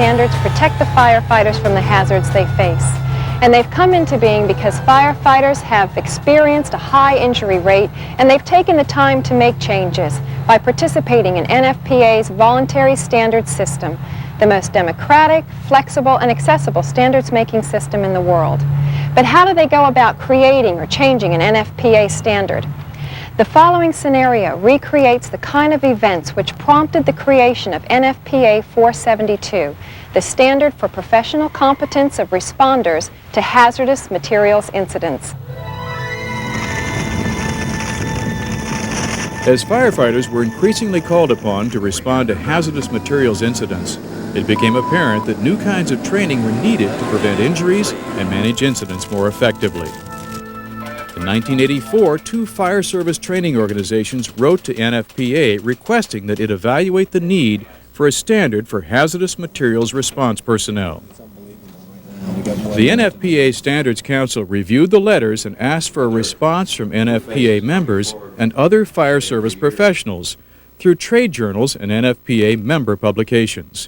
standards protect the firefighters from the hazards they face. And they've come into being because firefighters have experienced a high injury rate, and they've taken the time to make changes by participating in NFPA's voluntary standards system, the most democratic, flexible, and accessible standards-making system in the world. But how do they go about creating or changing an NFPA standard? The following scenario recreates the kind of events which prompted the creation of NFPA 472, the standard for professional competence of responders to hazardous materials incidents. As firefighters were increasingly called upon to respond to hazardous materials incidents, it became apparent that new kinds of training were needed to prevent injuries and manage incidents more effectively. In 1984, two fire service training organizations wrote to NFPA requesting that it evaluate the need for a standard for hazardous materials response personnel. The NFPA Standards Council reviewed the letters and asked for a response from NFPA members and other fire service professionals through trade journals and NFPA member publications.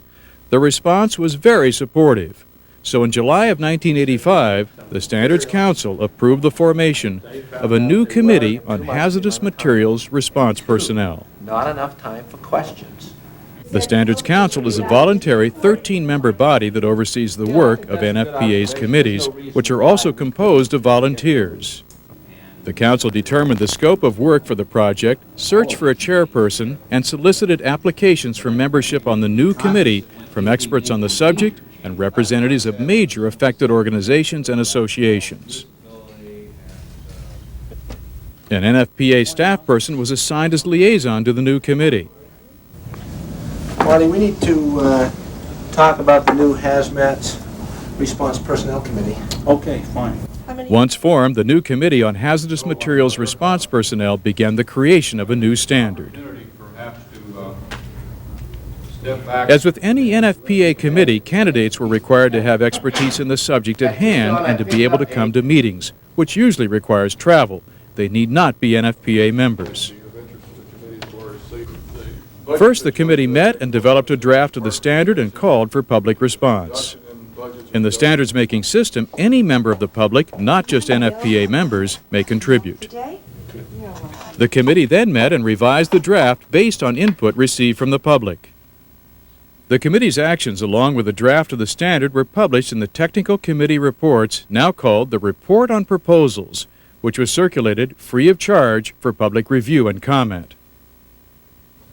The response was very supportive. So in July of 1985, the Standards Council approved the formation of a new committee on hazardous materials response personnel. Not enough time for questions. The Standards Council is a voluntary 13-member body that oversees the work of NFPA's committees, which are also composed of volunteers. The Council determined the scope of work for the project, searched for a chairperson, and solicited applications for membership on the new committee from experts on the subject and representatives of major affected organizations and associations. An NFPA staff person was assigned as liaison to the new committee. Marty, we need to talk about the new Hazmat Response Personnel Committee. Okay, fine. Once formed, the new Committee on Hazardous Materials Response Personnel began the creation of a new standard. As with any NFPA committee, candidates were required to have expertise in the subject at hand and to be able to come to meetings, which usually requires travel. They need not be NFPA members. First, the committee met and developed a draft of the standard and called for public response. In the standards-making system, any member of the public, not just NFPA members, may contribute. The committee then met and revised the draft based on input received from the public. The committee's actions, along with the draft of the standard, were published in the Technical Committee Reports, now called the Report on Proposals, which was circulated free of charge for public review and comment.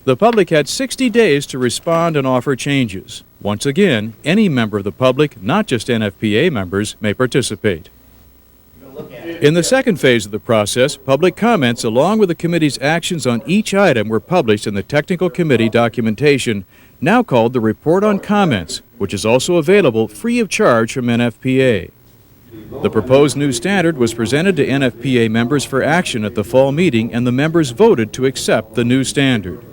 The public had 60 days to respond and offer changes. Once again, any member of the public, not just NFPA members, may participate. In the second phase of the process, public comments along with the committee's actions on each item were published in the Technical Committee documentation, now called the Report on Comments, which is also available free of charge from NFPA. The proposed new standard was presented to NFPA members for action at the fall meeting, and the members voted to accept the new standard.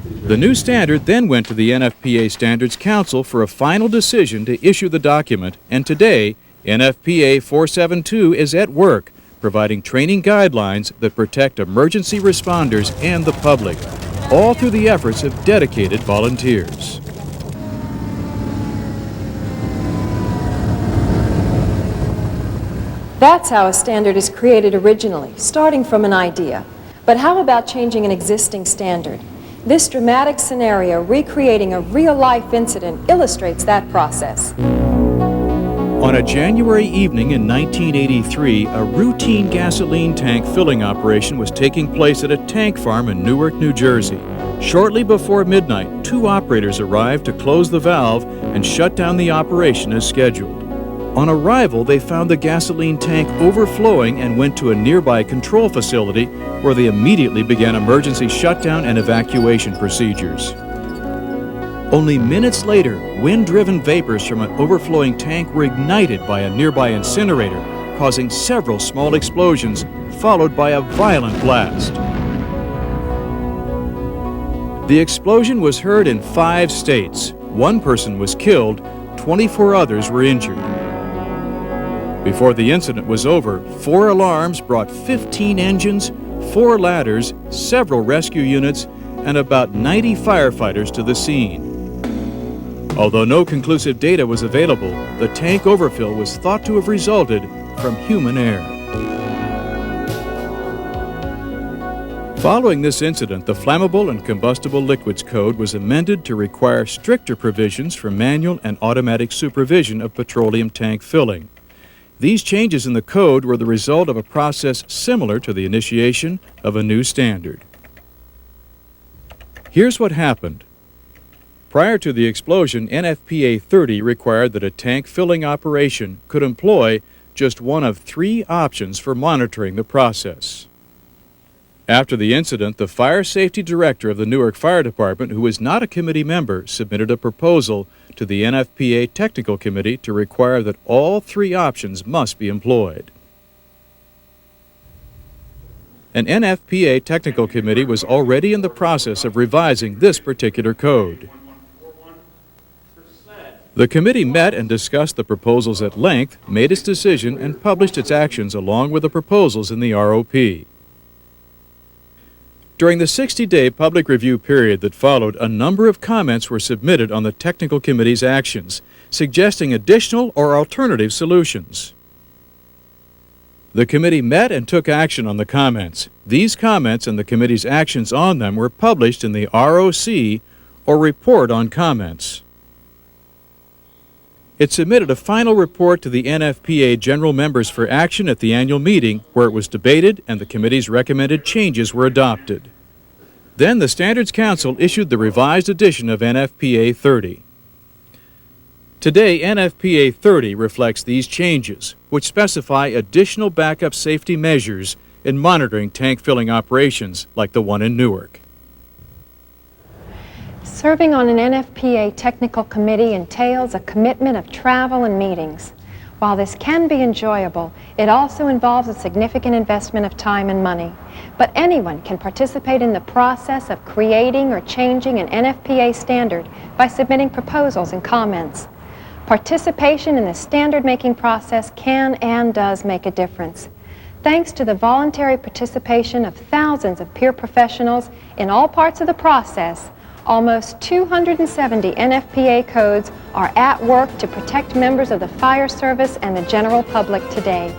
The new standard then went to the NFPA Standards Council for a final decision to issue the document, and today, NFPA 472 is at work, providing training guidelines that protect emergency responders and the public, all through the efforts of dedicated volunteers. That's how a standard is created originally, starting from an idea. But how about changing an existing standard? This dramatic scenario, recreating a real-life incident, illustrates that process. On a January evening in 1983, a routine gasoline tank filling operation was taking place at a tank farm in Newark, New Jersey. Shortly before midnight, two operators arrived to close the valve and shut down the operation as scheduled. On arrival, they found the gasoline tank overflowing and went to a nearby control facility where they immediately began emergency shutdown and evacuation procedures. Only minutes later, wind-driven vapors from an overflowing tank were ignited by a nearby incinerator, causing several small explosions, followed by a violent blast. The explosion was heard in 5 states. 1 person was killed, 24 others were injured. Before the incident was over, 4 alarms brought 15 engines, 4 ladders, several rescue units, and about 90 firefighters to the scene. Although no conclusive data was available, the tank overfill was thought to have resulted from human error. Following this incident, the Flammable and Combustible Liquids Code was amended to require stricter provisions for manual and automatic supervision of petroleum tank filling. These changes in the code were the result of a process similar to the initiation of a new standard. Here's what happened. Prior to the explosion, NFPA 30 required that a tank filling operation could employ just one of 3 options for monitoring the process. After the incident, the fire safety director of the Newark Fire Department, who was not a committee member, submitted a proposal to the NFPA Technical Committee to require that all 3 options must be employed. An NFPA Technical Committee was already in the process of revising this particular code. The committee met and discussed the proposals at length, made its decision, and published its actions along with the proposals in the ROP. During the 60-day public review period that followed, a number of comments were submitted on the Technical Committee's actions, suggesting additional or alternative solutions. The committee met and took action on the comments. These comments and the committee's actions on them were published in the ROC, or Report on Comments. It submitted a final report to the NFPA general members for action at the annual meeting, where it was debated and the committee's recommended changes were adopted. Then the Standards Council issued the revised edition of NFPA 30. Today, NFPA 30 reflects these changes, which specify additional backup safety measures in monitoring tank filling operations like the one in Newark. Serving on an NFPA technical committee entails a commitment of travel and meetings. While this can be enjoyable, it also involves a significant investment of time and money. But anyone can participate in the process of creating or changing an NFPA standard by submitting proposals and comments. Participation in the standard-making process can and does make a difference. Thanks to the voluntary participation of thousands of peer professionals in all parts of the process, almost 270 NFPA codes are at work to protect members of the fire service and the general public today.